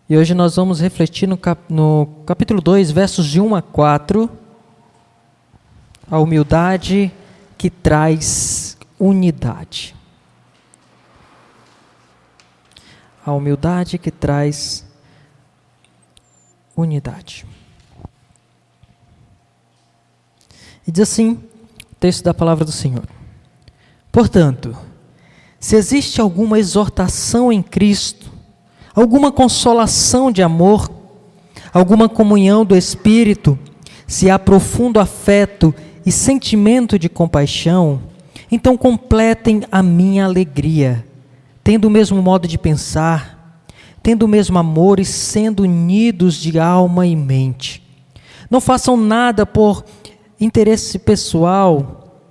E hoje nós vamos refletir no capítulo 2, versos de 1 a 4, a humildade que traz unidade. A humildade que traz unidade. E diz assim, o texto da palavra do Senhor: portanto, se existe alguma exortação em Cristo, alguma consolação de amor, alguma comunhão do Espírito, se há profundo afeto e sentimento de compaixão, então completem a minha alegria, tendo o mesmo modo de pensar, tendo o mesmo amor e sendo unidos de alma e mente. Não façam nada por interesse pessoal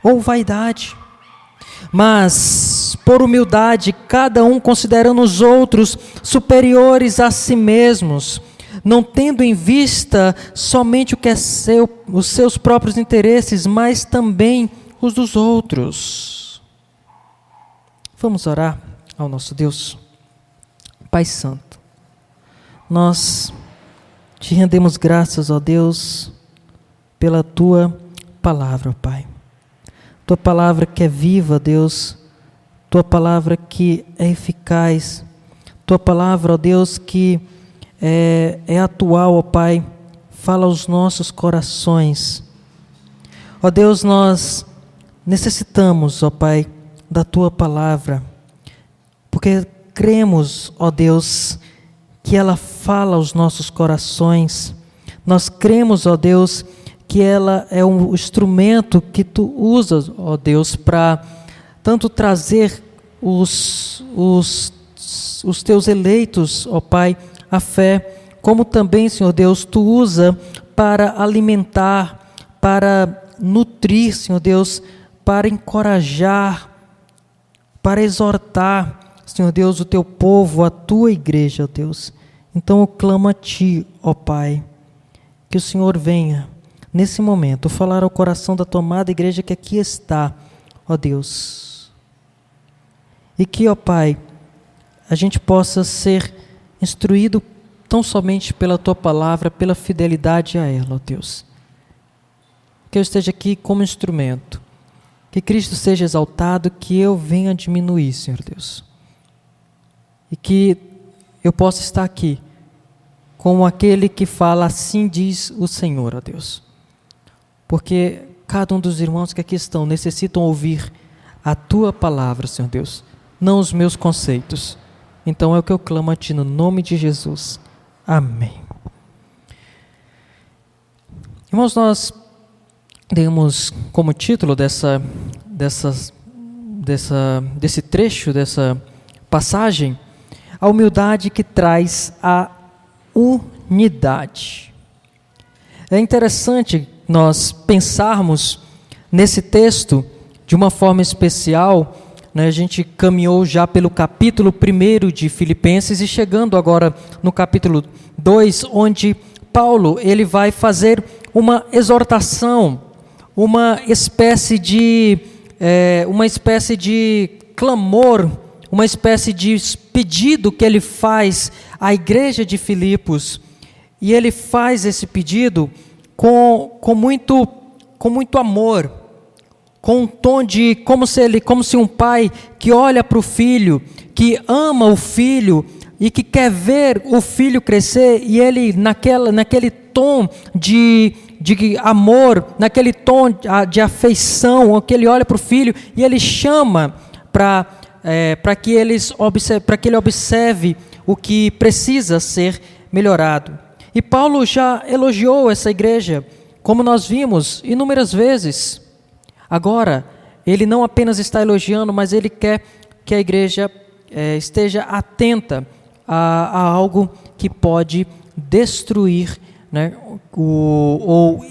ou vaidade, mas por humildade, cada um considerando os outros superiores a si mesmos, não tendo em vista somente o que é seu, os seus próprios interesses, mas também os dos outros. Vamos orar ao nosso Deus. Pai Santo, nós te rendemos graças, ó Deus, pela Tua palavra, ó Pai. Tua palavra que é viva, Deus, Tua palavra que é eficaz, Tua palavra, ó Deus, que é atual, ó Pai, fala aos nossos corações. Ó Deus, nós necessitamos, ó Pai, da Tua palavra, porque cremos, ó Deus, que ela fala aos nossos corações. Nós cremos, ó Deus, que ela é um instrumento que Tu usas, ó Deus, para tanto trazer os Teus eleitos, ó Pai, à fé, como também, Senhor Deus, Tu usa para alimentar, para nutrir, Senhor Deus, para encorajar, para exortar, Senhor Deus, o Teu povo, a Tua igreja, ó Deus. Então eu clamo a Ti, ó Pai, que o Senhor venha nesse momento falar ao coração da Tua amada igreja que aqui está, ó Deus. E que, ó Pai, a gente possa ser instruído tão somente pela Tua palavra, pela fidelidade a ela, ó Deus. Que eu esteja aqui como instrumento, que Cristo seja exaltado, que eu venha diminuir, Senhor Deus. E que eu possa estar aqui como aquele que fala, assim diz o Senhor, ó Deus. Porque cada um dos irmãos que aqui estão necessitam ouvir a Tua palavra, Senhor Deus, não os meus conceitos. Então é o que eu clamo a Ti no nome de Jesus. Amém. Irmãos, nós demos como título desse trecho, dessa passagem, a humildade que traz a unidade. É interessante nós pensarmos nesse texto de uma forma especial, né? A gente caminhou já pelo capítulo 1 de Filipenses e chegando agora no capítulo 2, onde Paulo ele vai fazer uma exortação, uma espécie de clamor, uma espécie de pedido que ele faz à igreja de Filipos. E ele faz esse pedido com muito amor, com um tom de como se um pai que olha para o filho, que ama o filho e que quer ver o filho crescer, e ele naquele tom de amor, naquele tom de afeição, que ele olha para o filho e ele chama para que ele observe o que precisa ser melhorado. E Paulo já elogiou essa igreja, como nós vimos inúmeras vezes. Agora, ele não apenas está elogiando, mas ele quer que a igreja esteja atenta a algo que pode destruir, né, ou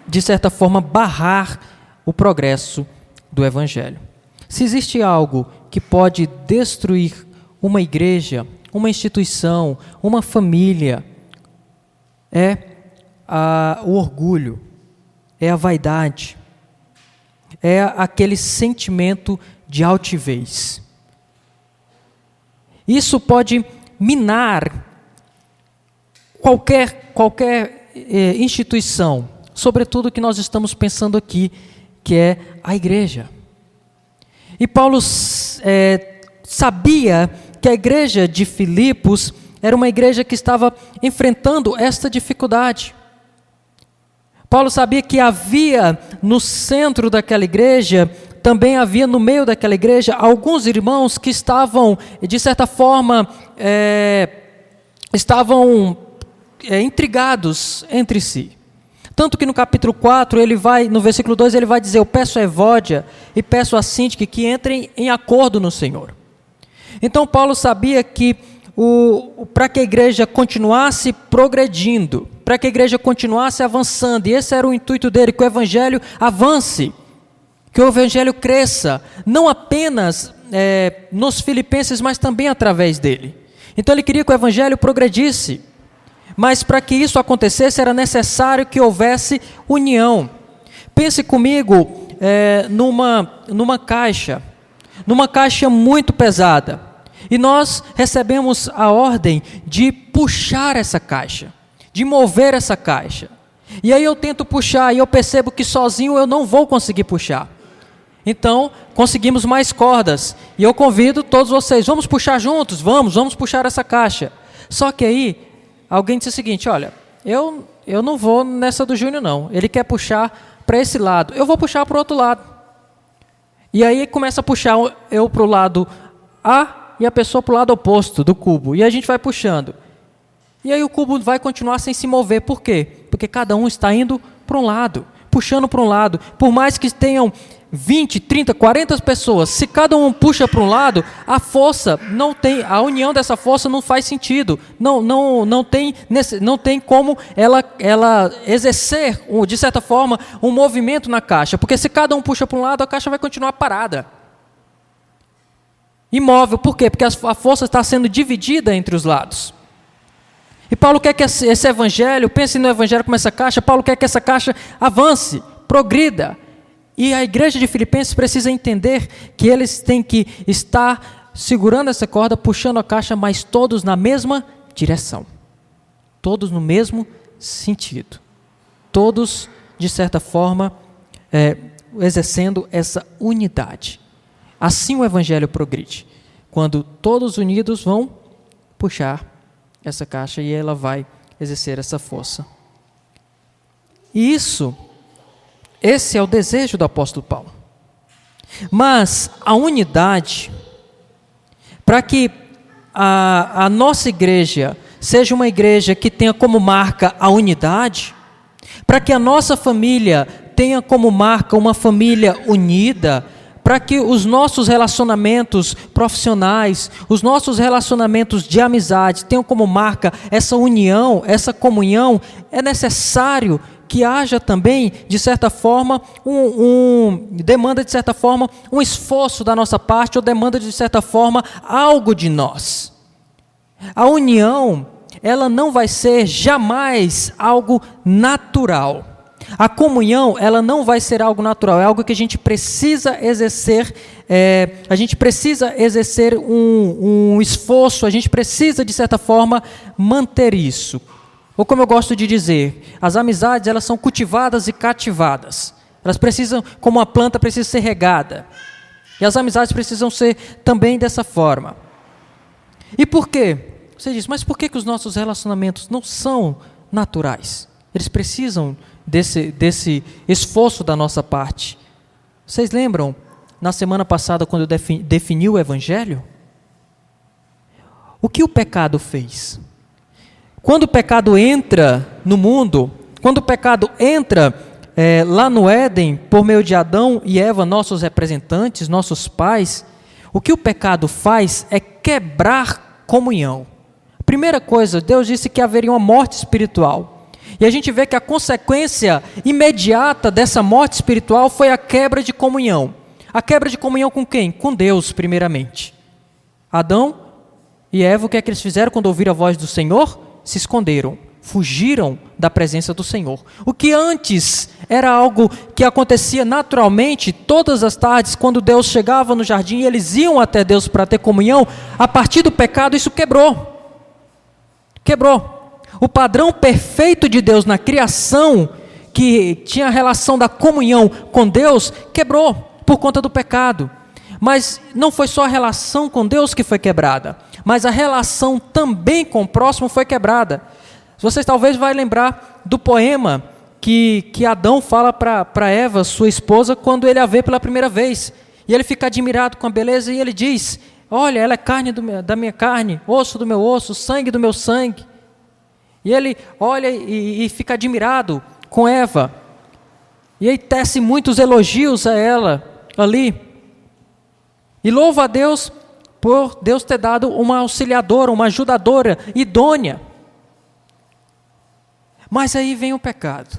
de certa forma barrar o progresso do Evangelho. Se existe algo que pode destruir uma igreja, uma instituição, uma família, é o orgulho, é a vaidade, é aquele sentimento de altivez. Isso pode minar qualquer instituição, sobretudo o que nós estamos pensando aqui, que é a igreja. E Paulo sabia que a igreja de Filipos era uma igreja que estava enfrentando esta dificuldade. Paulo sabia que havia no centro daquela igreja, também havia no meio daquela igreja, alguns irmãos que estavam, de certa forma, intrigados entre si. Tanto que no capítulo 4, no versículo 2, ele vai dizer: eu peço a Evódia e peço a Síntique que entrem em acordo no Senhor. Então Paulo sabia que para que a igreja continuasse progredindo, para que a igreja continuasse avançando, e esse era o intuito dele, que o evangelho avance, que o evangelho cresça, não apenas nos filipenses, mas também através dele. Então ele queria que o evangelho progredisse, mas para que isso acontecesse era necessário que houvesse união. Pense comigo numa caixa muito pesada, e nós recebemos a ordem de puxar essa caixa, de mover essa caixa. E aí eu tento puxar e eu percebo que sozinho eu não vou conseguir puxar. Então, conseguimos mais cordas. E eu convido todos vocês, vamos puxar juntos? Vamos puxar essa caixa. Só que aí, alguém disse o seguinte: olha, eu não vou nessa do Júnior não. Ele quer puxar para esse lado. Eu vou puxar para o outro lado. E aí começa a puxar eu para o lado A e a pessoa para o lado oposto do cubo. E a gente vai puxando. E aí o cubo vai continuar sem se mover. Por quê? Porque cada um está indo para um lado, puxando para um lado. Por mais que tenham 20, 30, 40 pessoas, se cada um puxa para um lado, a força não tem, a união dessa força não faz sentido. Não tem como ela exercer, de certa forma, um movimento na caixa. Porque se cada um puxa para um lado, a caixa vai continuar parada, imóvel. Por quê? Porque a força está sendo dividida entre os lados. E Paulo quer que esse evangelho, pense no evangelho como essa caixa, Paulo quer que essa caixa avance, progrida. E a igreja de Filipenses precisa entender que eles têm que estar segurando essa corda, puxando a caixa, mas todos na mesma direção. Todos no mesmo sentido. Todos, de certa forma, exercendo essa unidade. Assim o evangelho progride. Quando todos unidos vão puxar essa caixa e ela vai exercer essa força. E esse é o desejo do apóstolo Paulo. Mas a unidade, para que a nossa igreja seja uma igreja que tenha como marca a unidade, para que a nossa família tenha como marca uma família unida, para que os nossos relacionamentos profissionais, os nossos relacionamentos de amizade tenham como marca essa união, essa comunhão, é necessário que haja também, de certa forma, demanda de certa forma um esforço da nossa parte, ou demanda de certa forma algo de nós. A união, ela não vai ser jamais algo natural. A comunhão, ela não vai ser algo natural, é algo que a gente precisa exercer, um esforço, a gente precisa, de certa forma, manter isso. Ou como eu gosto de dizer, as amizades, elas são cultivadas e cativadas. Elas precisam, como a planta precisa ser regada. E as amizades precisam ser também dessa forma. E por quê? Você diz, mas por que os nossos relacionamentos não são naturais? Eles precisam desse esforço da nossa parte. Vocês lembram, na semana passada, quando eu defini o Evangelho? O que o pecado fez? Quando o pecado entra no mundo, quando o pecado entra lá no Éden, por meio de Adão e Eva, nossos representantes, nossos pais, o que o pecado faz é quebrar comunhão. Primeira coisa, Deus disse que haveria uma morte espiritual. E a gente vê que a consequência imediata dessa morte espiritual foi a quebra de comunhão. A quebra de comunhão com quem? Com Deus, primeiramente. Adão e Eva, o que é que eles fizeram quando ouviram a voz do Senhor? Se esconderam, fugiram da presença do Senhor. O que antes era algo que acontecia naturalmente, todas as tardes, quando Deus chegava no jardim e eles iam até Deus para ter comunhão, a partir do pecado isso quebrou. quebrou. O padrão perfeito de Deus na criação, que tinha a relação da comunhão com Deus, quebrou por conta do pecado. Mas não foi só a relação com Deus que foi quebrada, mas a relação também com o próximo foi quebrada. Vocês talvez vão lembrar do poema que Adão fala para Eva, sua esposa, quando ele a vê pela primeira vez. E ele fica admirado com a beleza e ele diz: olha, ela é carne da minha carne, osso do meu osso, sangue do meu sangue. E ele olha e fica admirado com Eva. E aí tece muitos elogios a ela ali. E louva a Deus por Deus ter dado uma auxiliadora, uma ajudadora idônea. Mas aí vem o pecado.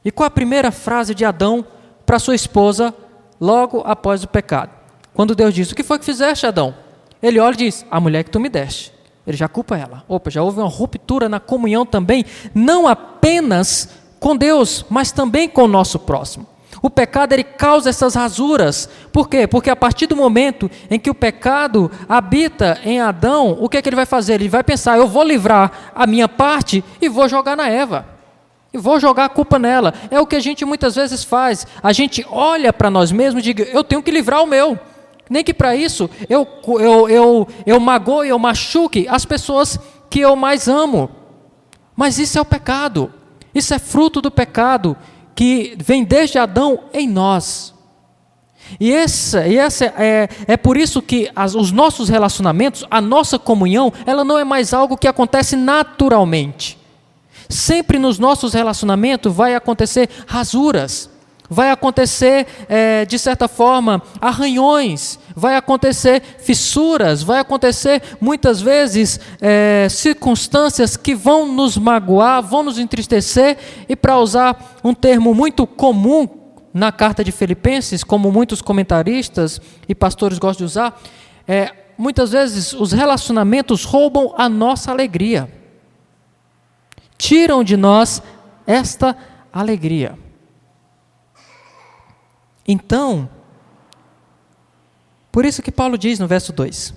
E qual a primeira frase de Adão para sua esposa logo após o pecado? Quando Deus diz: o que foi que fizeste, Adão? Ele olha e diz: a mulher que tu me deste. Ele já culpa ela. Opa, já houve uma ruptura na comunhão também, não apenas com Deus, mas também com o nosso próximo. O pecado, ele causa essas rasuras. Por quê? Porque a partir do momento em que o pecado habita em Adão, o que é que ele vai fazer? Ele vai pensar: eu vou livrar a minha parte e vou jogar na Eva. E vou jogar a culpa nela. É o que a gente muitas vezes faz. A gente olha para nós mesmos e diz: eu tenho que livrar o meu. Nem que para isso eu magoe, eu machuque as pessoas que eu mais amo. Mas isso é o pecado. Isso é fruto do pecado que vem desde Adão em nós. E essa é por isso que os nossos relacionamentos, a nossa comunhão, ela não é mais algo que acontece naturalmente. Sempre nos nossos relacionamentos vai acontecer rasuras, vai acontecer, de certa forma, arranhões, vai acontecer fissuras, vai acontecer muitas vezes circunstâncias que vão nos magoar, vão nos entristecer, e para usar um termo muito comum na carta de Filipenses, como muitos comentaristas e pastores gostam de usar, muitas vezes os relacionamentos roubam a nossa alegria, tiram de nós esta alegria. Então, por isso que Paulo diz no verso 2: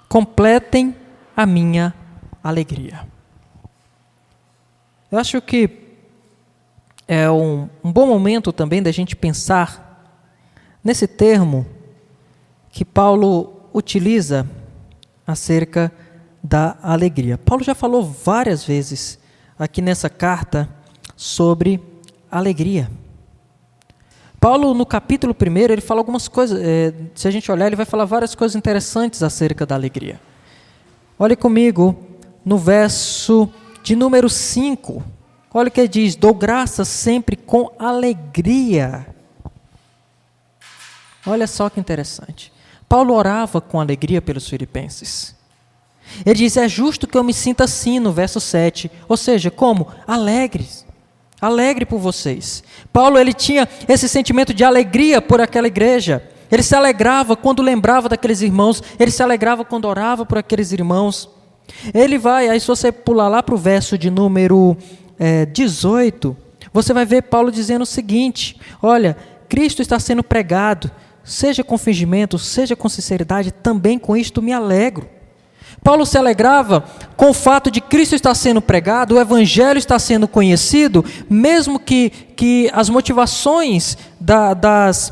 completem a minha alegria. Eu acho que é um bom momento também da gente pensar nesse termo que Paulo utiliza acerca da alegria. Paulo já falou várias vezes aqui nessa carta sobre alegria. Paulo, no capítulo 1, ele fala algumas coisas, se a gente olhar, ele vai falar várias coisas interessantes acerca da alegria. Olhe comigo no verso de número 5. Olha o que ele diz: dou graças sempre com alegria. Olha só que interessante. Paulo orava com alegria pelos filipenses. Ele diz: é justo que eu me sinta assim, no verso 7. Ou seja, como? Alegre por vocês. Paulo, ele tinha esse sentimento de alegria por aquela igreja. Ele se alegrava quando lembrava daqueles irmãos. Ele se alegrava quando orava por aqueles irmãos. Ele vai, aí se você pular lá para o verso de número 18, você vai ver Paulo dizendo o seguinte: olha, Cristo está sendo pregado, seja com fingimento, seja com sinceridade, também com isto me alegro. Paulo se alegrava com o fato de Cristo estar sendo pregado, o Evangelho está sendo conhecido, mesmo que as motivações daquelas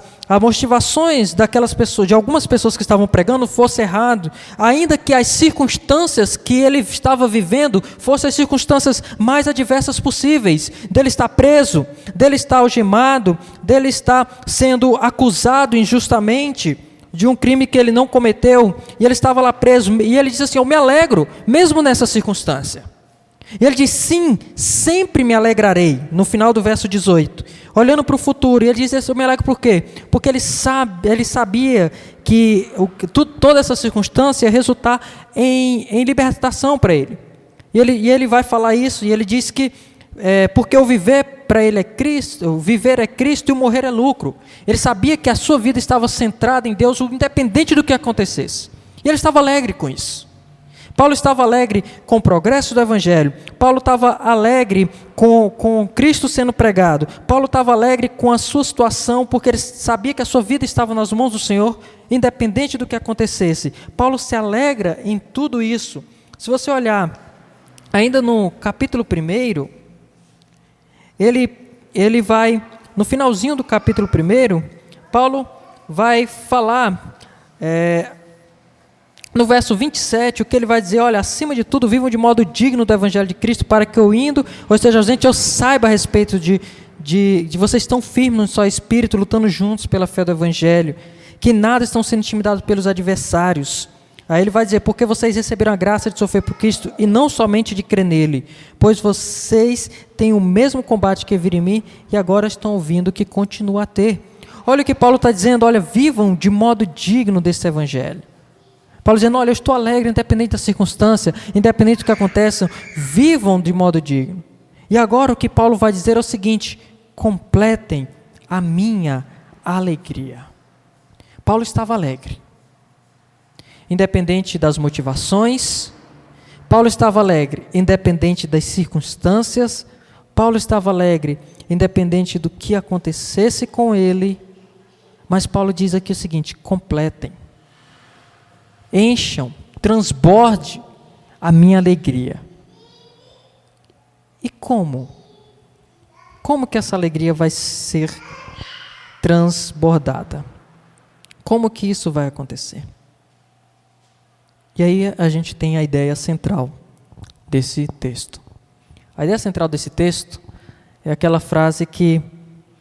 pessoas, de algumas pessoas que estavam pregando, fosse errado, ainda que as circunstâncias que ele estava vivendo fossem as circunstâncias mais adversas possíveis, dele estar preso, dele estar algemado, dele estar sendo acusado injustamente de um crime que ele não cometeu, e ele estava lá preso, e ele diz assim: eu me alegro, mesmo nessa circunstância. E ele diz: sim, sempre me alegrarei, no final do verso 18, olhando para o futuro. E ele diz: eu me alegro por quê? Porque ele sabia que toda essa circunstância ia resultar em libertação para ele. E ele vai falar isso, e ele diz que porque o viver para ele é Cristo, o viver é Cristo e o morrer é lucro. Ele sabia que a sua vida estava centrada em Deus, independente do que acontecesse. E ele estava alegre com isso. Paulo estava alegre com o progresso do Evangelho. Paulo estava alegre com Cristo sendo pregado. Paulo estava alegre com a sua situação, porque ele sabia que a sua vida estava nas mãos do Senhor, independente do que acontecesse. Paulo se alegra em tudo isso. Se você olhar ainda no capítulo 1, ele vai, no finalzinho do capítulo 1, Paulo vai falar, no verso 27, o que ele vai dizer: olha, acima de tudo, vivam de modo digno do Evangelho de Cristo, para que eu indo, ou esteja ausente, eu saiba a respeito de vocês estão firmes no só Espírito, lutando juntos pela fé do Evangelho, que nada estão sendo intimidados pelos adversários. Aí ele vai dizer: porque vocês receberam a graça de sofrer por Cristo, e não somente de crer nele, pois vocês têm o mesmo combate que viram em mim, e agora estão ouvindo que continua a ter. Olha o que Paulo está dizendo: olha, vivam de modo digno desse Evangelho. Paulo dizendo: olha, eu estou alegre independente da circunstância, independente do que aconteça, vivam de modo digno. E agora o que Paulo vai dizer é o seguinte: completem a minha alegria. Paulo estava alegre, independente das motivações. Paulo estava alegre, independente das circunstâncias. Paulo estava alegre, independente do que acontecesse com ele. Mas Paulo diz aqui o seguinte: completem, encham, transborde a minha alegria. E como? Como que essa alegria vai ser transbordada? Como que isso vai acontecer? E aí a gente tem a ideia central desse texto. A ideia central desse texto é aquela frase que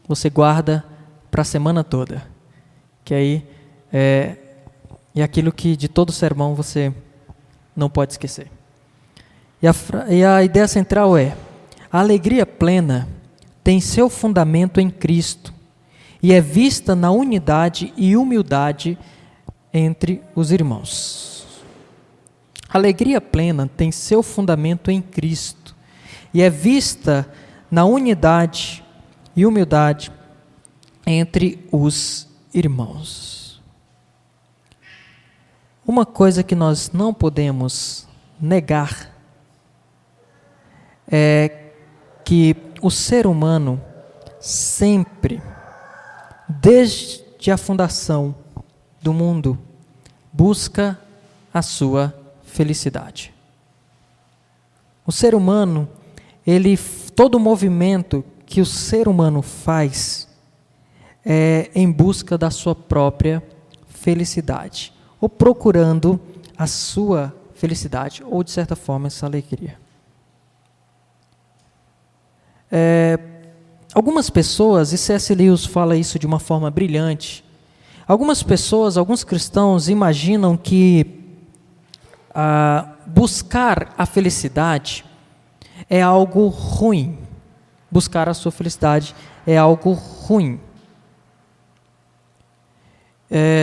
você guarda para a semana toda, que aí é aquilo que de todo sermão você não pode esquecer. E a ideia central é: a alegria plena tem seu fundamento em Cristo e é vista na unidade e humildade entre os irmãos. A alegria plena tem seu fundamento em Cristo e é vista na unidade e humildade entre os irmãos. Uma coisa que nós não podemos negar é que o ser humano sempre, desde a fundação do mundo, busca a sua felicidade. O ser humano, todo movimento que o ser humano faz é em busca da sua própria felicidade, ou procurando a sua felicidade, ou de certa forma essa alegria. Algumas pessoas, e C.S. Lewis fala isso de uma forma brilhante, algumas pessoas, alguns cristãos imaginam que buscar a felicidade é algo ruim. Buscar a sua felicidade é algo ruim.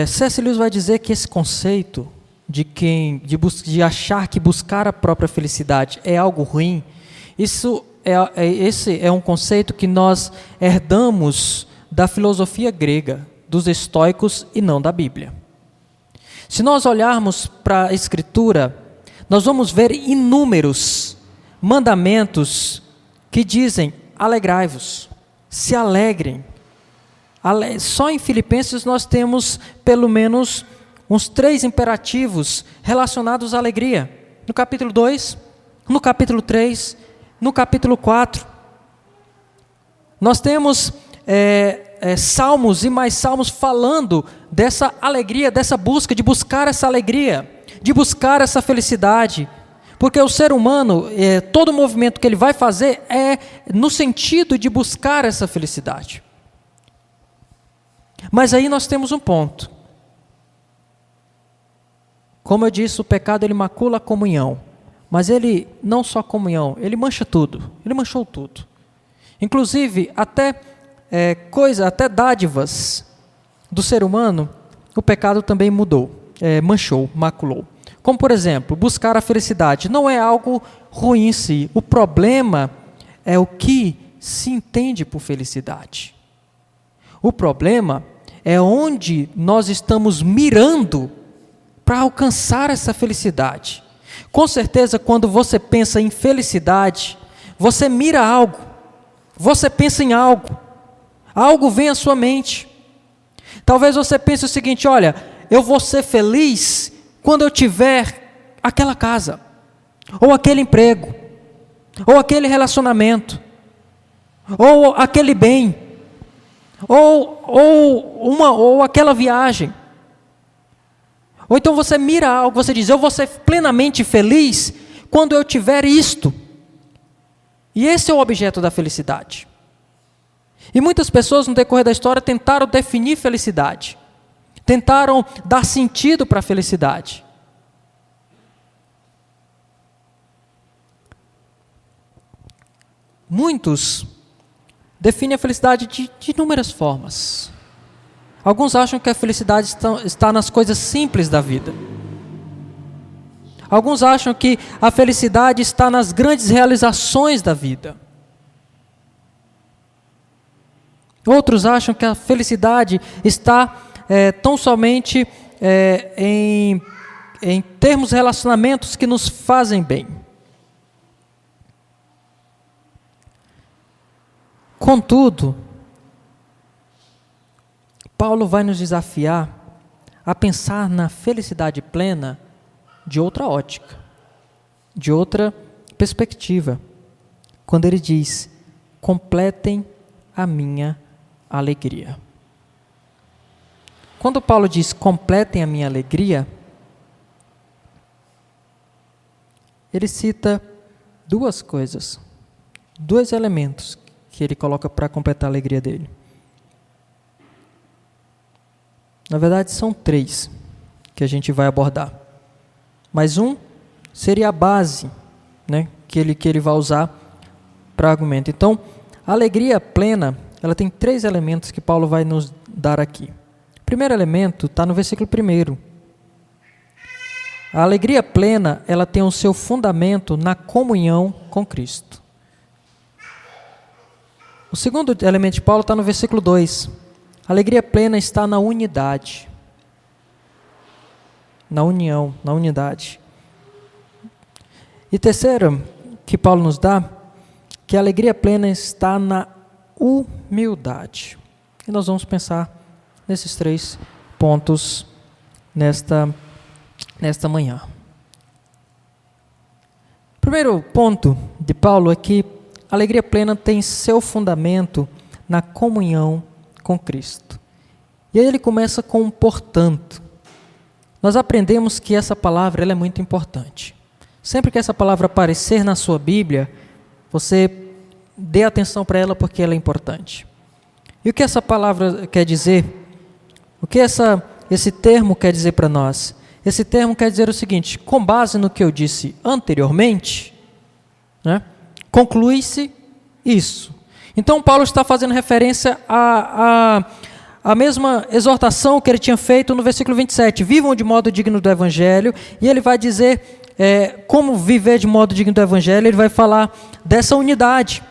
C.S. Lewis vai dizer que esse conceito de achar que buscar a própria felicidade é algo ruim, esse é um conceito que nós herdamos da filosofia grega, dos estoicos, e não da Bíblia. Se nós olharmos para a Escritura, nós vamos ver inúmeros mandamentos que dizem: alegrai-vos, se alegrem. Só em Filipenses nós temos pelo menos uns 3 imperativos relacionados à alegria. No capítulo 2, no capítulo 3, no capítulo 4. Nós temos salmos e mais salmos falando dessa alegria, dessa busca, de buscar essa alegria, de buscar essa felicidade. Porque o ser humano, todo movimento que ele vai fazer é no sentido de buscar essa felicidade. Mas aí nós temos um ponto. Como eu disse, o pecado ele macula a comunhão. Mas ele, não só comunhão, ele mancha tudo. Ele manchou tudo. Inclusive, até dádivas do ser humano, o pecado também manchou, maculou. Como, por exemplo, buscar a felicidade. Não é algo ruim em si. O problema é o que se entende por felicidade. O problema é onde nós estamos mirando para alcançar essa felicidade. Com certeza, quando você pensa em felicidade, você mira algo, você pensa em algo, algo vem à sua mente. Talvez você pense o seguinte: olha, eu vou ser feliz quando eu tiver aquela casa, ou aquele emprego, ou aquele relacionamento, ou aquele bem, ou aquela viagem. Ou então você mira algo, você diz, eu vou ser plenamente feliz quando eu tiver isto. E esse é o objeto da felicidade. E muitas pessoas no decorrer da história tentaram definir felicidade. Tentaram dar sentido para a felicidade. Muitos definem a felicidade de inúmeras formas. Alguns acham que a felicidade está nas coisas simples da vida. Alguns acham que a felicidade está nas grandes realizações da vida. Outros acham que a felicidade está tão somente em termos relacionamentos que nos fazem bem. Contudo, Paulo vai nos desafiar a pensar na felicidade plena de outra ótica, de outra perspectiva, quando ele diz, completem a minha alegria. Quando Paulo diz, completem a minha alegria, ele cita duas coisas, dois elementos que ele coloca para completar a alegria dele. Na verdade, são três que a gente vai abordar. Mas um seria a base, né, que ele vai usar para argumento. Então, a alegria plena, ela tem três elementos que Paulo vai nos dar aqui. O primeiro elemento está no versículo 1. A alegria plena, ela tem o seu fundamento na comunhão com Cristo. O segundo elemento de Paulo está no versículo 2. A alegria plena está na unidade. Na união, na unidade. E terceiro, que Paulo nos dá, que a alegria plena está na humildade. E nós vamos pensar nesses três pontos nesta manhã. O primeiro ponto de Paulo é que a alegria plena tem seu fundamento na comunhão com Cristo. E aí ele começa com um portanto. Nós aprendemos que essa palavra ela é muito importante. Sempre que essa palavra aparecer na sua Bíblia, você dê atenção para ela porque ela é importante. E o que essa palavra quer dizer? O que esse termo quer dizer para nós? Esse termo quer dizer o seguinte, com base no que eu disse anteriormente, né, conclui-se isso. Então Paulo está fazendo referência à mesma exortação que ele tinha feito no versículo 27. Vivam de modo digno do Evangelho. E ele vai dizer como viver de modo digno do Evangelho. Ele vai falar dessa unidade.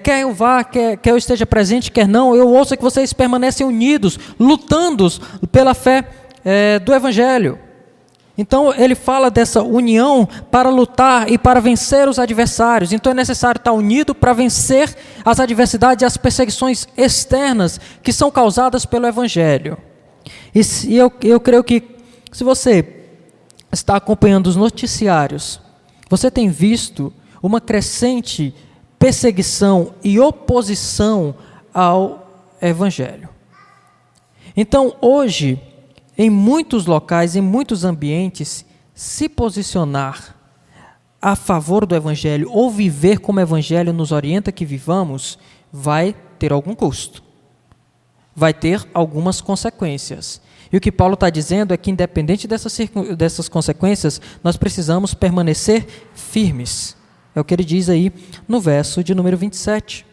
Quer eu vá, quer eu esteja presente, quer não, eu ouço que vocês permanecem unidos, lutando pela fé do Evangelho. Então ele fala dessa união para lutar e para vencer os adversários. Então é necessário estar unido para vencer as adversidades e as perseguições externas que são causadas pelo Evangelho. E eu creio que se você está acompanhando os noticiários, você tem visto uma crescente perseguição e oposição ao Evangelho. Então hoje, em muitos locais, em muitos ambientes, se posicionar a favor do Evangelho ou viver como o Evangelho nos orienta que vivamos, vai ter algum custo. Vai ter algumas consequências. E o que Paulo está dizendo é que, independente dessas consequências, nós precisamos permanecer firmes. É o que ele diz aí no verso de número 27.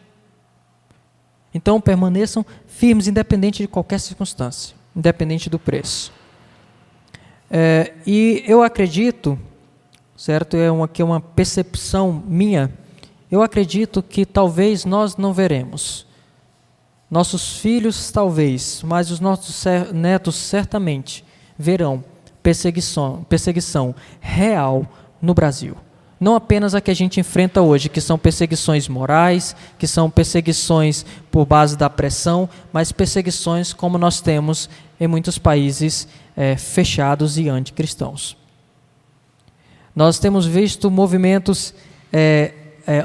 Então, permaneçam firmes, independente de qualquer circunstância. Independente do preço. E eu acredito, certo? Aqui é uma percepção minha, eu acredito que talvez nós não veremos. Nossos filhos talvez, mas os nossos netos certamente verão perseguição real no Brasil. Não apenas a que a gente enfrenta hoje, que são perseguições morais, que são perseguições por base da pressão, mas perseguições como nós temos em muitos países fechados e anticristãos. Nós temos visto movimentos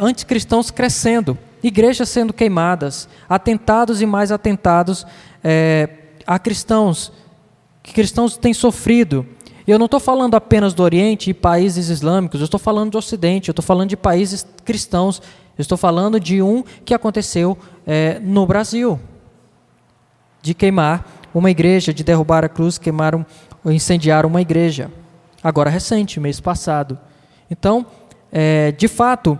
anticristãos crescendo, igrejas sendo queimadas, atentados e mais atentados a cristãos, que cristãos têm sofrido. E eu não estou falando apenas do Oriente e países islâmicos, eu estou falando do Ocidente, eu estou falando de países cristãos, eu estou falando de um que aconteceu no Brasil, de queimar uma igreja, de derrubar a cruz, queimaram ou incendiaram uma igreja, agora recente, mês passado. Então, de fato,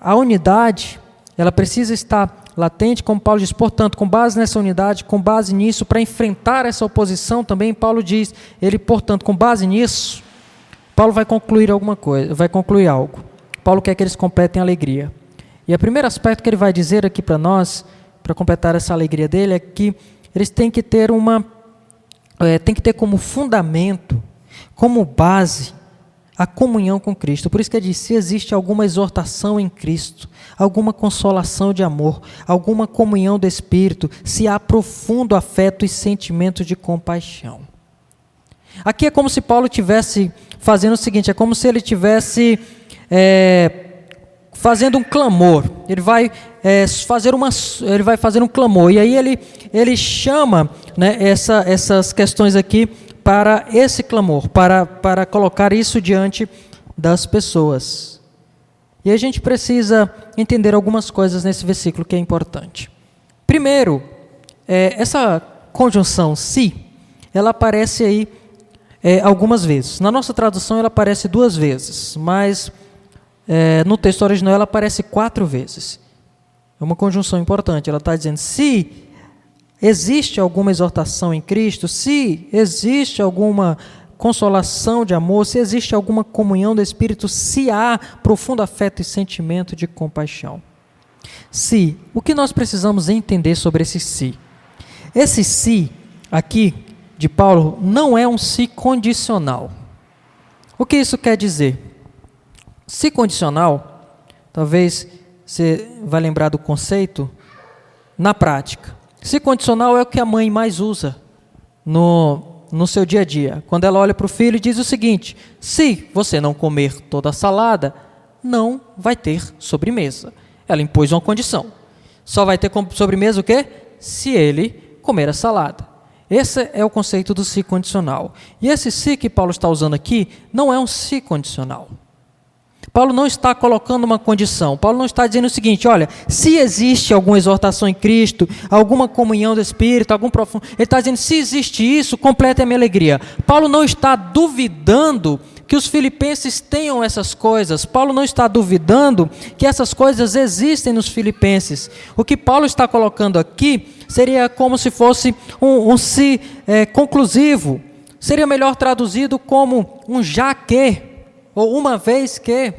a unidade, ela precisa estar latente, como Paulo diz. Portanto, com base nessa unidade, com base nisso, para enfrentar essa oposição também, Paulo diz, portanto, com base nisso, Paulo vai concluir alguma coisa, vai concluir algo. Paulo quer que eles completem a alegria. E o primeiro aspecto que ele vai dizer aqui para nós, para completar essa alegria dele, é que eles têm que ter como fundamento, como base, a comunhão com Cristo. Por isso que ele diz, se existe alguma exortação em Cristo, alguma consolação de amor, alguma comunhão do Espírito, se há profundo afeto e sentimento de compaixão. Aqui é como se Paulo estivesse fazendo o seguinte, é como se ele estivesse fazendo um clamor. Ele vai fazer um clamor, e aí ele chama, né, essas questões aqui para esse clamor, para colocar isso diante das pessoas. E a gente precisa entender algumas coisas nesse versículo que é importante. Primeiro, essa conjunção se, ela aparece aí algumas vezes. Na nossa tradução ela aparece 2 vezes, mas no texto original ela aparece 4 vezes. É uma conjunção importante, ela está dizendo, se existe alguma exortação em Cristo, se existe alguma consolação de amor, se existe alguma comunhão do Espírito, se há profundo afeto e sentimento de compaixão. Se, o que nós precisamos entender sobre esse se? Esse se aqui de Paulo não é um se condicional. O que isso quer dizer? Se condicional, talvez você vai lembrar do conceito na prática. Se condicional é o que a mãe mais usa no seu dia a dia. Quando ela olha para o filho e diz o seguinte, se você não comer toda a salada, não vai ter sobremesa. Ela impôs uma condição. Só vai ter sobremesa o quê? Se ele comer a salada. Esse é o conceito do se condicional. E esse se que Paulo está usando aqui não é um se condicional. Paulo não está colocando uma condição. Paulo não está dizendo o seguinte, olha, se existe alguma exortação em Cristo, alguma comunhão do Espírito, algum profundo... Ele está dizendo, se existe isso, completa a minha alegria. Paulo não está duvidando que os filipenses tenham essas coisas. Paulo não está duvidando que essas coisas existem nos filipenses. O que Paulo está colocando aqui seria como se fosse um se conclusivo. Seria melhor traduzido como um já que, ou uma vez que.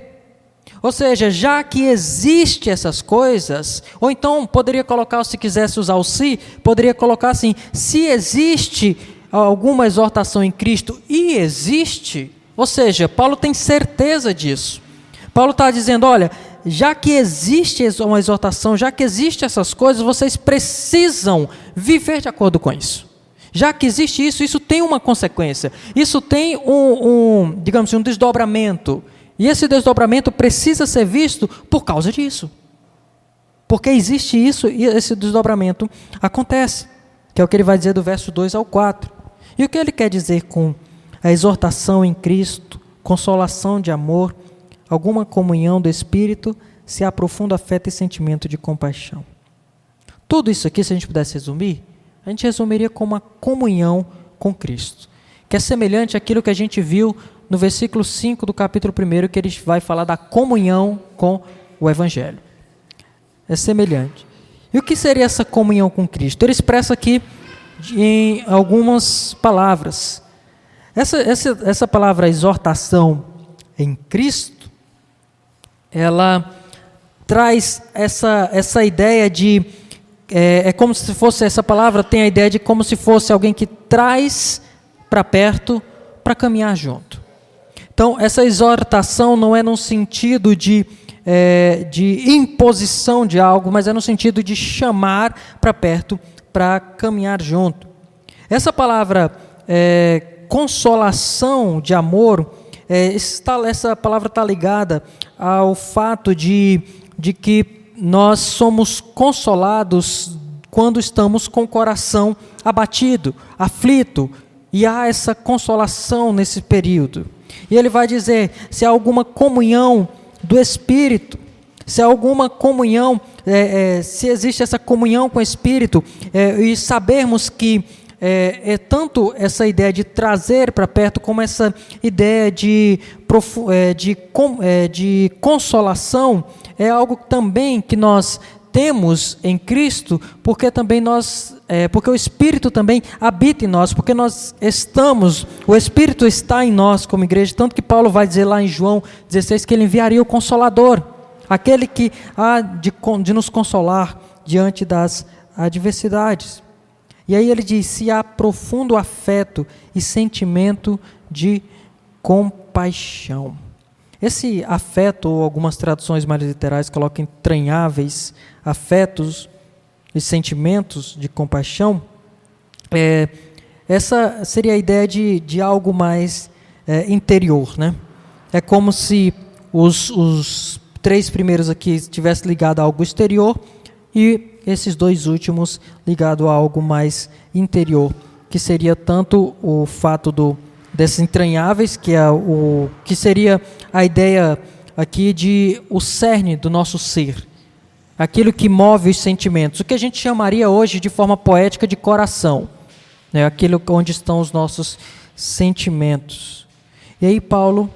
Ou seja, já que existe essas coisas, ou então poderia colocar, se quisesse usar o se, poderia colocar assim, se existe alguma exortação em Cristo, e existe, ou seja, Paulo tem certeza disso. Paulo está dizendo, olha, já que existe uma exortação, já que existe essas coisas, vocês precisam viver de acordo com isso. Já que existe isso, isso tem uma consequência, isso tem digamos assim, um desdobramento. E esse desdobramento precisa ser visto por causa disso. Porque existe isso e esse desdobramento acontece. Que é o que ele vai dizer do verso 2 ao 4. E o que ele quer dizer com a exortação em Cristo, consolação de amor, alguma comunhão do Espírito, se há profundo afeto e sentimento de compaixão. Tudo isso aqui, se a gente pudesse resumir, a gente resumiria como uma comunhão com Cristo. Que é semelhante àquilo que a gente viu no versículo 5 do capítulo 1, que ele vai falar da comunhão com o Evangelho. É semelhante. E o que seria essa comunhão com Cristo? Ele expressa aqui em algumas palavras. Essa palavra exortação em Cristo, ela traz essa ideia de... É como se fosse, essa palavra tem a ideia de como se fosse alguém que traz para perto para caminhar junto. Então, essa exortação não é no sentido de imposição de algo, mas é no sentido de chamar para perto para caminhar junto. Essa palavra consolação de amor, essa palavra está ligada ao fato de que nós somos consolados quando estamos com o coração abatido, aflito, e há essa consolação nesse período. E ele vai dizer, se há alguma comunhão do Espírito, se há alguma comunhão, se existe essa comunhão com o Espírito, e sabermos que tanto essa ideia de trazer para perto, como essa ideia de consolação, é algo também que nós temos em Cristo, porque também porque o Espírito também habita em nós, porque o Espírito está em nós como igreja, tanto que Paulo vai dizer lá em João 16 que ele enviaria o Consolador, aquele que há de nos consolar diante das adversidades. E aí ele diz, se há profundo afeto e sentimento de compaixão. Esse afeto, ou algumas traduções mais literais colocam entranháveis afetos e sentimentos de compaixão, essa seria a ideia de algo mais interior, né? É como se os 3 primeiros aqui estivessem ligados a algo exterior e esses 2 últimos ligados a algo mais interior, que seria tanto o fato desses entranháveis, que seria a ideia aqui de o cerne do nosso ser, aquilo que move os sentimentos, o que a gente chamaria hoje de forma poética de coração, né? Aquilo onde estão os nossos sentimentos. E aí Paulo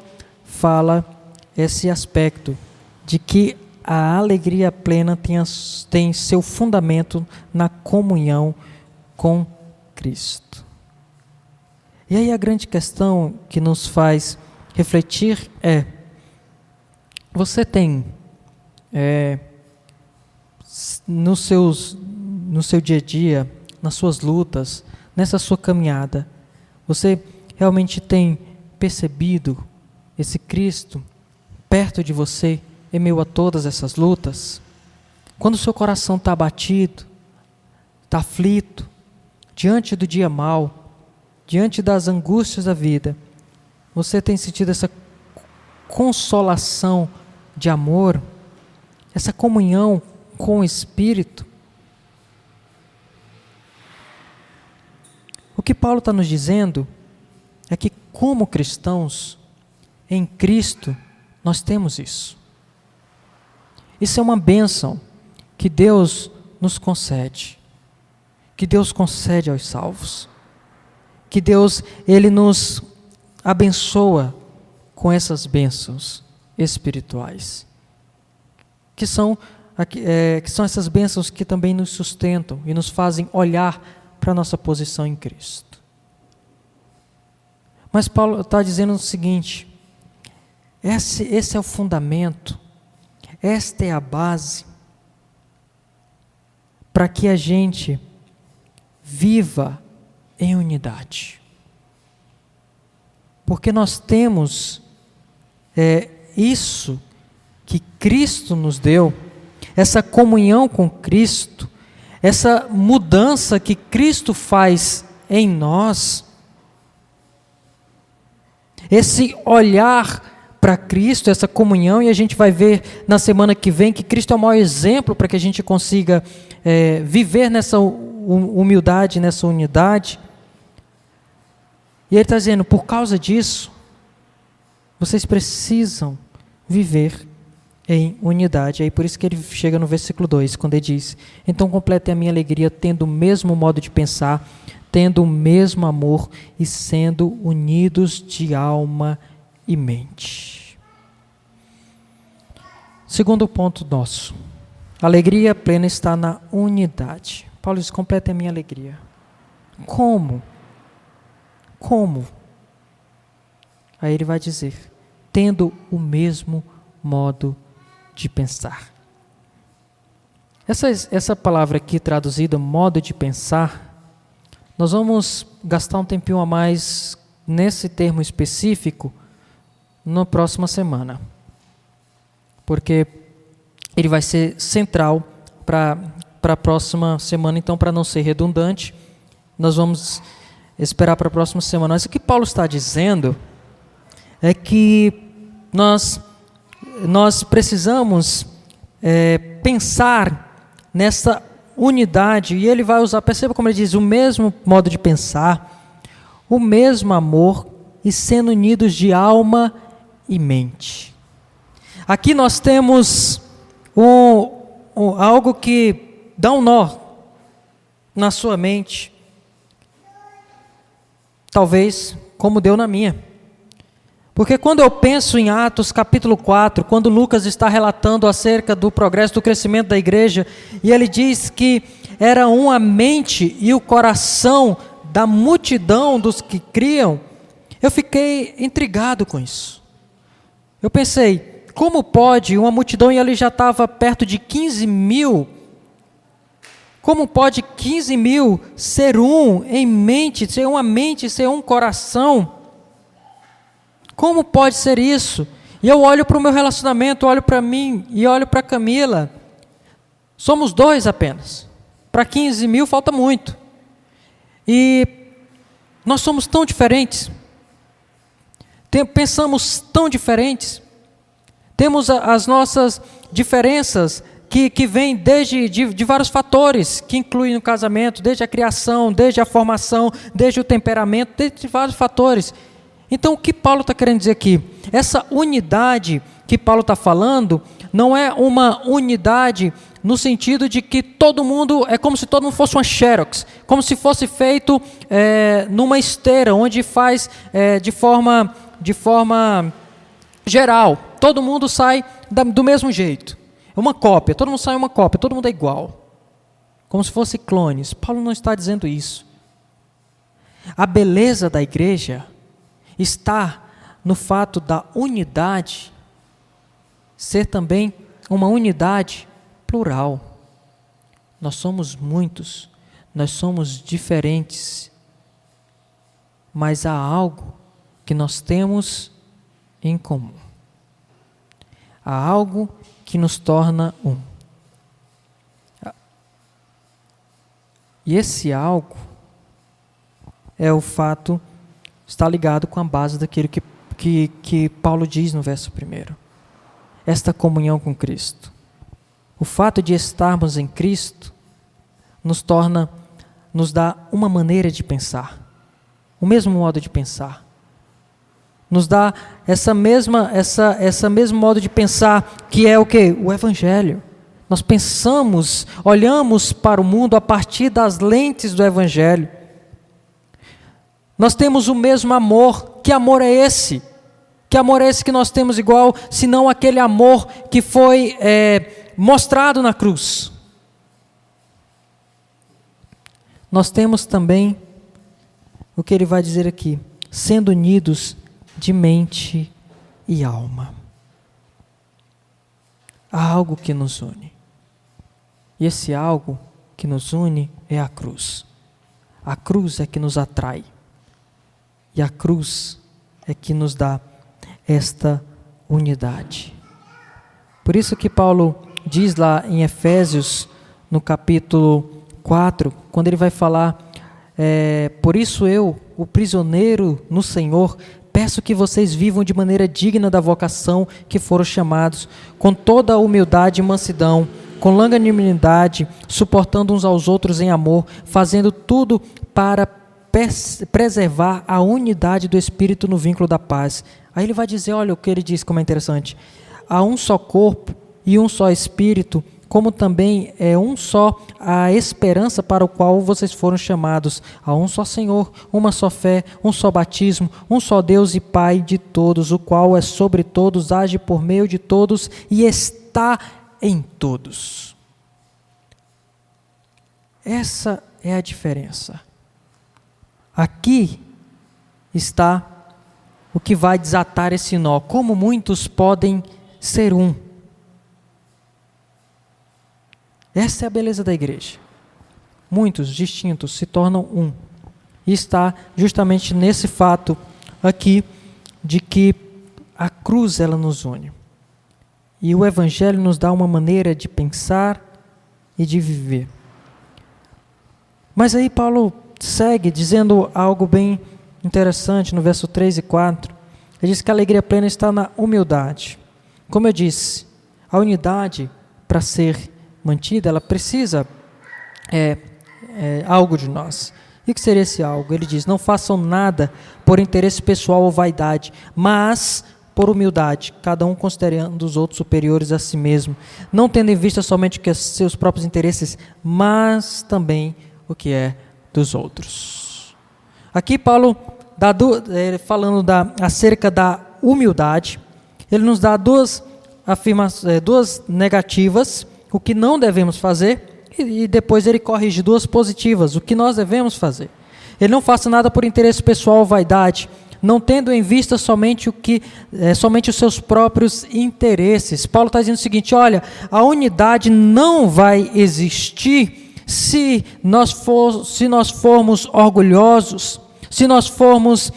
fala esse aspecto de que a alegria plena tem seu fundamento na comunhão com Cristo. E aí a grande questão que nos faz refletir você tem no seu dia a dia, nas suas lutas, nessa sua caminhada, você realmente tem percebido esse Cristo perto de você, em meio a todas essas lutas? Quando o seu coração está abatido, está aflito, diante do dia mau, diante das angústias da vida, você tem sentido essa consolação de amor, essa comunhão com o Espírito? O que Paulo está nos dizendo é que, como cristãos, em Cristo, nós temos isso. Isso é uma bênção que Deus nos concede, que Deus concede aos salvos, que Deus, Ele nos abençoa com essas bênçãos espirituais, que são essas bênçãos que também nos sustentam e nos fazem olhar para a nossa posição em Cristo. Mas Paulo está dizendo o seguinte, esse é o fundamento, esta é a base para que a gente viva em unidade. Porque nós temos isso que Cristo nos deu, essa comunhão com Cristo, essa mudança que Cristo faz em nós, esse olhar para Cristo, essa comunhão, e a gente vai ver na semana que vem que Cristo é o maior exemplo para que a gente consiga viver nessa humildade, nessa unidade. E Ele está dizendo, por causa disso, vocês precisam viver em unidade. Aí por isso que ele chega no versículo 2, quando ele diz, então completem a minha alegria tendo o mesmo modo de pensar, tendo o mesmo amor e sendo unidos de alma e mente. Segundo ponto nosso, a alegria plena está na unidade. Paulo diz, completa a minha alegria. Como? Aí ele vai dizer, tendo o mesmo modo de pensar. Essa palavra aqui traduzida, modo de pensar, nós vamos gastar um tempinho a mais nesse termo específico na próxima semana, porque ele vai ser central para a próxima semana. Então, para não ser redundante, nós vamos esperar para a próxima semana. Mas o que Paulo está dizendo é que nós precisamos pensar nessa unidade, e ele vai usar, perceba como ele diz, o mesmo modo de pensar, o mesmo amor, e sendo unidos de alma e mente. Aqui nós temos algo que dá um nó na sua mente, talvez como deu na minha. Porque quando eu penso em Atos capítulo 4, quando Lucas está relatando acerca do progresso, do crescimento da igreja, e ele diz que era uma mente e o coração da multidão dos que criam, eu fiquei intrigado com isso. Eu pensei, como pode uma multidão, e ele já estava perto de 15 mil, como pode 15 mil ser um em mente, ser uma mente, ser um coração? Como pode ser isso? E eu olho para o meu relacionamento, olho para mim e olho para Camila. Somos dois apenas. Para 15 mil falta muito. E nós somos tão diferentes. Pensamos tão diferentes. Temos as nossas diferenças que vêm de vários fatores, que incluem no casamento, desde a criação, desde a formação, desde o temperamento, desde vários fatores. Então, o que Paulo está querendo dizer aqui? Essa unidade que Paulo está falando não é uma unidade no sentido de que todo mundo, é como se todo mundo fosse uma xerox, como se fosse feito numa esteira, onde faz de forma geral. Todo mundo sai do mesmo jeito. Uma cópia, todo mundo sai uma cópia, todo mundo é igual. Como se fosse clones. Paulo não está dizendo isso. A beleza da igreja está no fato da unidade ser também uma unidade plural. Nós somos muitos, nós somos diferentes, mas há algo que nós temos em comum. Há algo que nos torna um. E esse algo é o fato, está ligado com a base daquilo que Paulo diz no verso 1. Esta comunhão com Cristo. O fato de estarmos em Cristo nos dá uma maneira de pensar, o mesmo modo de pensar. Nos dá esse mesmo modo de pensar, que é o quê? O Evangelho. Nós pensamos, olhamos para o mundo a partir das lentes do Evangelho. Nós temos o mesmo amor. Que amor é esse? Que amor é esse que nós temos igual, senão aquele amor que foi mostrado na cruz? Nós temos também o que ele vai dizer aqui, sendo unidos de mente e alma. Há algo que nos une. E esse algo que nos une é a cruz. A cruz é que nos atrai. E a cruz é que nos dá esta unidade. Por isso que Paulo diz lá em Efésios, no capítulo 4, quando ele vai falar, por isso eu, o prisioneiro no Senhor, peço que vocês vivam de maneira digna da vocação que foram chamados, com toda a humildade e mansidão, com longanimidade, suportando uns aos outros em amor, fazendo tudo para preservar a unidade do Espírito no vínculo da paz. Aí ele vai dizer, olha o que ele diz, como é interessante. Há um só corpo e um só Espírito, como também é um só a esperança para o qual vocês foram chamados. Há um só Senhor, uma só fé, um só batismo, um só Deus e Pai de todos, o qual é sobre todos, age por meio de todos e está em todos. Essa é a diferença. Aqui está o que vai desatar esse nó. Como muitos podem ser um? Essa é a beleza da igreja. Muitos distintos se tornam um. E está justamente nesse fato aqui de que a cruz ela nos une. E o Evangelho nos dá uma maneira de pensar e de viver. Mas aí Paulo segue dizendo algo bem interessante no verso 3 e 4. Ele diz que a alegria plena está na humildade. Como eu disse, a unidade, para ser mantida, ela precisa algo de nós. E o que seria esse algo? Ele diz, não façam nada por interesse pessoal ou vaidade, mas por humildade, cada um considerando os outros superiores a si mesmo, não tendo em vista somente os seus próprios interesses, mas também o que é dos outros. Aqui Paulo, falando acerca da humildade, ele nos dá duas negativas, o que não devemos fazer, e depois ele corrige duas positivas, o que nós devemos fazer. Ele não faça nada por interesse pessoal ou vaidade, não tendo em vista somente os seus próprios interesses. Paulo está dizendo o seguinte, olha, a unidade não vai existir se nós formos orgulhosos, se nós formos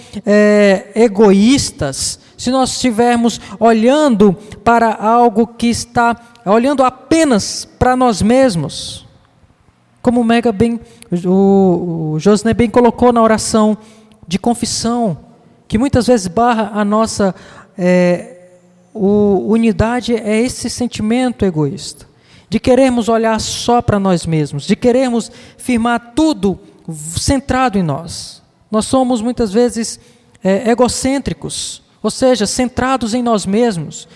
egoístas, se nós estivermos olhando para algo que está, olhando apenas para nós mesmos. Como o Josné bem colocou na oração de confissão, que muitas vezes barra a nossa unidade, é esse sentimento egoísta, de querermos olhar só para nós mesmos, de querermos firmar tudo centrado em nós. Nós somos muitas vezes egocêntricos, ou seja, centrados em nós mesmos,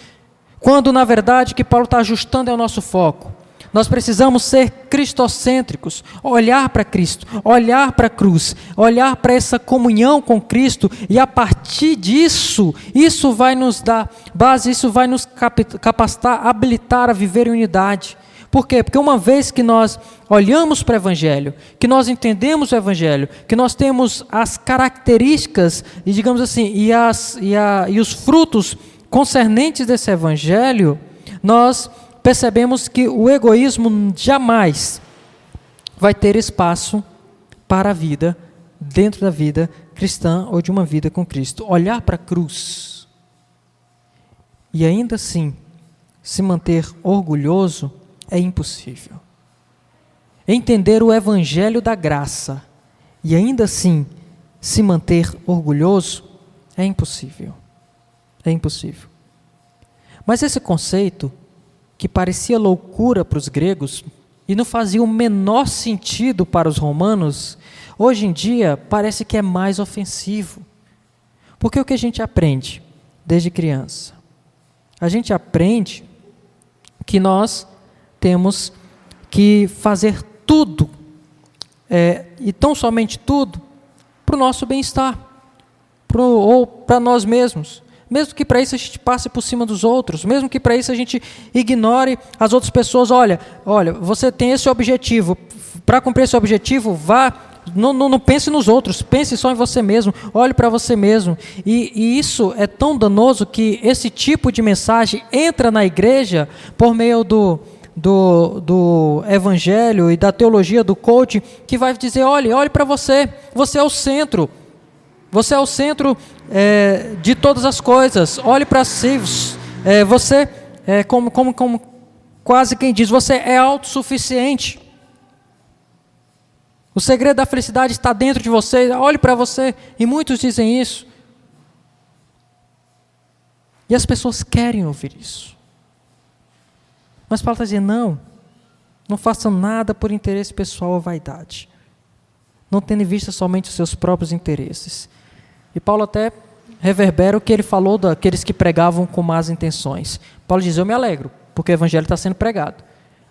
quando na verdade o que Paulo está ajustando é o nosso foco. Nós precisamos ser cristocêntricos, olhar para Cristo, olhar para a cruz, olhar para essa comunhão com Cristo, e a partir disso, isso vai nos dar base, isso vai nos capacitar, habilitar a viver em unidade. Por quê? Porque uma vez que nós olhamos para o Evangelho, que nós entendemos o Evangelho, que nós temos as características, e digamos assim, e os frutos concernentes desse Evangelho, nós percebemos que o egoísmo jamais vai ter espaço para a vida, dentro da vida cristã ou de uma vida com Cristo. Olhar para a cruz e ainda assim se manter orgulhoso é impossível. Entender o Evangelho da graça e ainda assim se manter orgulhoso é impossível. É impossível. Mas esse conceito, que parecia loucura para os gregos e não fazia o menor sentido para os romanos, hoje em dia parece que é mais ofensivo. Porque o que a gente aprende desde criança? A gente aprende que nós temos que fazer tudo, e tão somente tudo, para o nosso bem-estar, ou para nós mesmos. Mesmo que para isso a gente passe por cima dos outros, mesmo que para isso a gente ignore as outras pessoas. Olha, você tem esse objetivo, para cumprir esse objetivo, não pense nos outros, pense só em você mesmo, olhe para você mesmo. E isso é tão danoso que esse tipo de mensagem entra na igreja por meio do evangelho e da teologia do coaching, que vai dizer, olhe para você é o centro. Você é o centro de todas as coisas. Olhe para si. Você como quase quem diz, você é autossuficiente. O segredo da felicidade está dentro de você. Olhe para você. E muitos dizem isso. E as pessoas querem ouvir isso. Mas Paulo está dizendo, não façam nada por interesse pessoal ou vaidade, não tendo em vista somente os seus próprios interesses. E Paulo até reverbera o que ele falou daqueles que pregavam com más intenções. Paulo diz, eu me alegro, porque o evangelho está sendo pregado,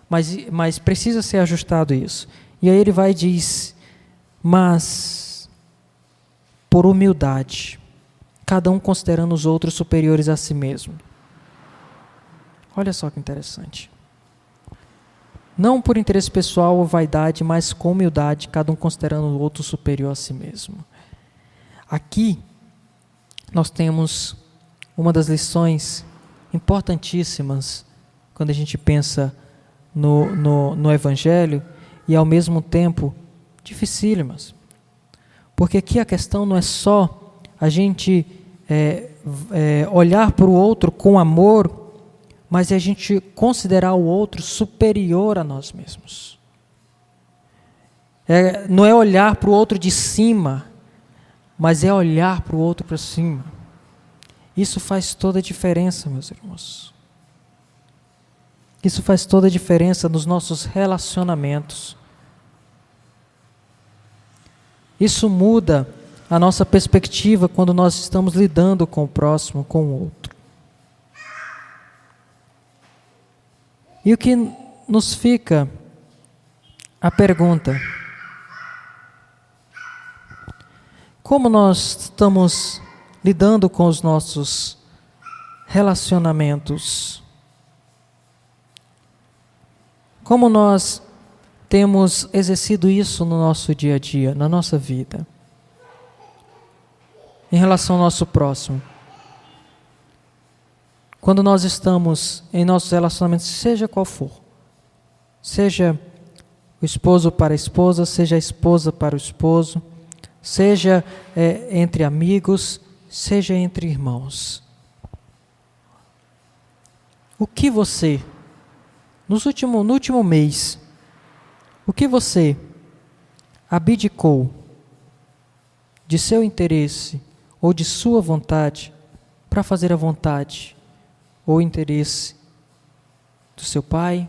mas precisa ser ajustado isso. E aí ele vai e diz, mas por humildade, cada um considerando os outros superiores a si mesmo. Olha só que interessante. Não por interesse pessoal ou vaidade, mas com humildade, cada um considerando o outro superior a si mesmo. Aqui, nós temos uma das lições importantíssimas quando a gente pensa no Evangelho e, ao mesmo tempo, dificílimas. Porque aqui a questão não é só a gente olhar para o outro com amor, mas é a gente considerar o outro superior a nós mesmos. Não é olhar para o outro de cima, mas é olhar para o outro para cima. Isso faz toda a diferença, meus irmãos. Isso faz toda a diferença nos nossos relacionamentos. Isso muda a nossa perspectiva quando nós estamos lidando com o próximo, com o outro. E o que nos fica a pergunta: como nós estamos lidando com os nossos relacionamentos? Como nós temos exercido isso no nosso dia a dia, na nossa vida? Em relação ao nosso próximo. Quando nós estamos em nossos relacionamentos, seja qual for, seja o esposo para a esposa, seja a esposa para o esposo, seja entre amigos, seja entre irmãos. O que você, no último mês, o que você abdicou de seu interesse ou de sua vontade para fazer a vontade ou o interesse do seu pai,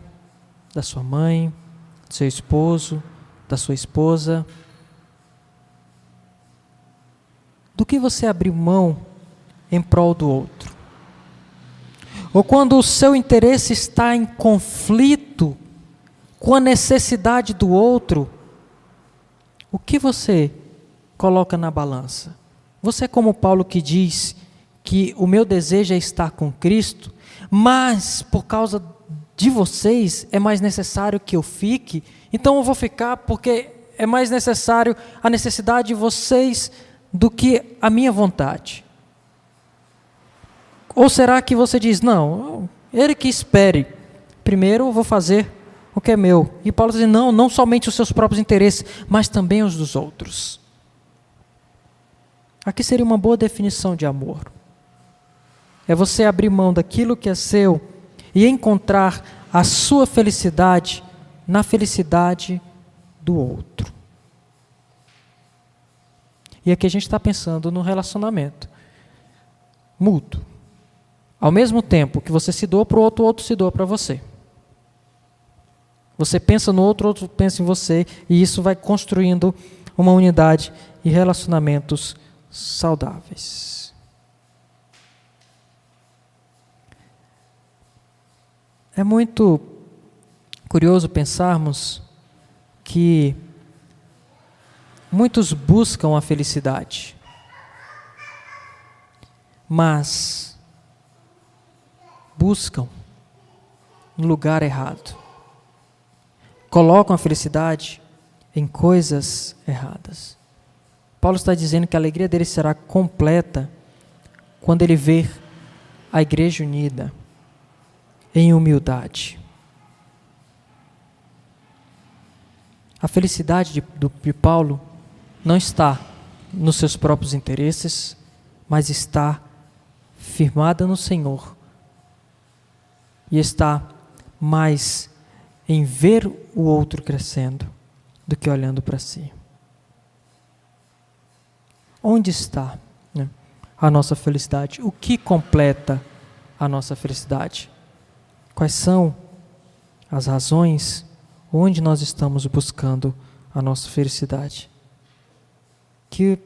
da sua mãe, do seu esposo, da sua esposa? Do que você abriu mão em prol do outro? Ou quando o seu interesse está em conflito com a necessidade do outro, o que você coloca na balança? Você é como Paulo, que diz que o meu desejo é estar com Cristo, mas por causa de vocês é mais necessário que eu fique, então eu vou ficar porque é mais necessário a necessidade de vocês do que a minha vontade. Ou será que você diz, não, ele que espere, primeiro eu vou fazer o que é meu. E Paulo diz, não somente os seus próprios interesses, mas também os dos outros. Aqui seria uma boa definição de amor. É você abrir mão daquilo que é seu e encontrar a sua felicidade na felicidade do outro. E aqui a gente está pensando no relacionamento mútuo. Ao mesmo tempo que você se doa para o outro, o outro se doa para você. Você pensa no outro, o outro pensa em você, e isso vai construindo uma unidade e relacionamentos saudáveis. É muito curioso pensarmos que muitos buscam a felicidade, mas buscam no lugar errado. Colocam a felicidade em coisas erradas. Paulo está dizendo que a alegria dele será completa quando ele ver a igreja unida em humildade. A felicidade de Paulo não está nos seus próprios interesses, mas está firmada no Senhor. E está mais em ver o outro crescendo do que olhando para si. Onde está, né, a nossa felicidade? O que completa a nossa felicidade? Quais são as razões onde nós estamos buscando a nossa felicidade? Que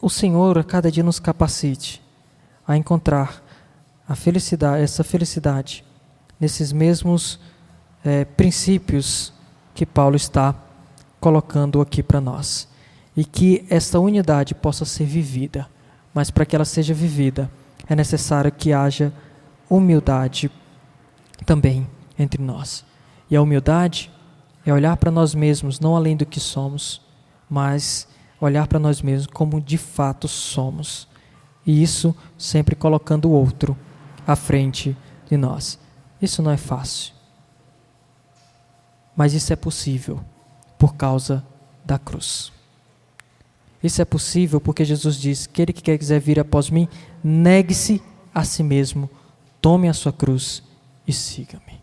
o Senhor a cada dia nos capacite a encontrar a felicidade, essa felicidade nesses mesmos princípios que Paulo está colocando aqui para nós. E que essa unidade possa ser vivida. Mas para que ela seja vivida, é necessário que haja humildade também entre nós. E a humildade é olhar para nós mesmos, não além do que somos, mas olhar para nós mesmos como de fato somos. E isso sempre colocando o outro à frente de nós. Isso não é fácil. Mas isso é possível por causa da cruz. Isso é possível porque Jesus diz: aquele que quiser vir após mim, negue-se a si mesmo, tome a sua cruz e siga-me.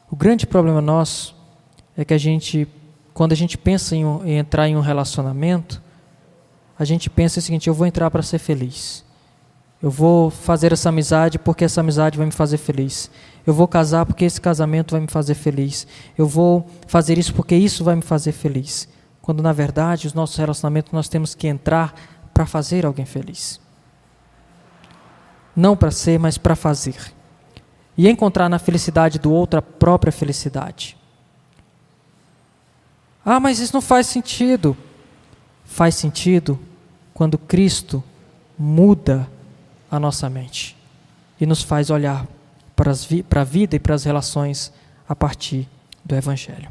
O grande problema nosso é que quando a gente pensa em entrar em um relacionamento, a gente pensa o seguinte: eu vou entrar para ser feliz. Eu vou fazer essa amizade porque essa amizade vai me fazer feliz. Eu vou casar porque esse casamento vai me fazer feliz. Eu vou fazer isso porque isso vai me fazer feliz. Quando, na verdade, os nossos relacionamentos nós temos que entrar para fazer alguém feliz. Não para ser, mas para fazer. E encontrar na felicidade do outro a própria felicidade. Ah, mas isso não faz sentido. Faz sentido quando Cristo muda a nossa mente e nos faz olhar para a vida e para as relações a partir do Evangelho.